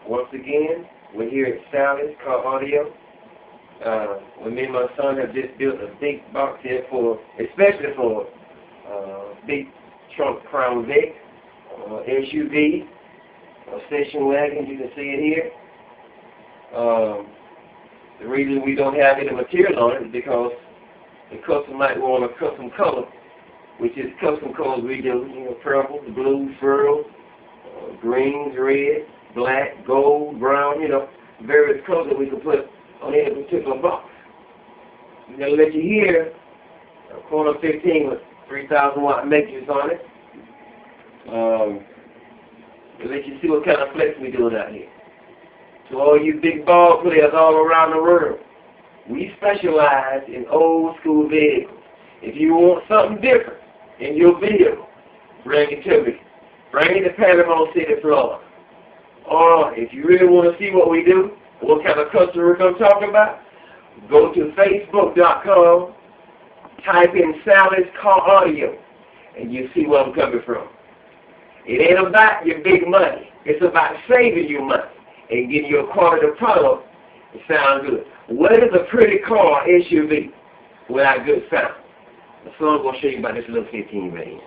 Once again, we're here at Sally's Car Audio. When me and my son have just built a big box here especially for big trunk Crown Vic, SUV, station wagon. You can see it here. The reason we don't have any material on it is because the customer might want a custom color, which is custom colors we do, purple, blue, furrow, greens, red, black, gold, brown, various colors that we can put on any particular box. I'm going to let you hear a corner 15 with 3,000 watt matrix on it. I'll let you see what kind of flex we're doing out here. To all you big ball players all around the world, we specialize in old school vehicles. If you want something different in your vehicle, bring it to me. Bring it to Panama City, Florida. Or if you really want to see what we do, what kind of customer we're going to talk about, go to Facebook.com, type in Sally's Car Audio, and you see where I'm coming from. It ain't about your big money. It's about saving you money and getting you a quality product that sounds good. What is a pretty car SUV without good sound? The son's going to show you about this little 15 right here.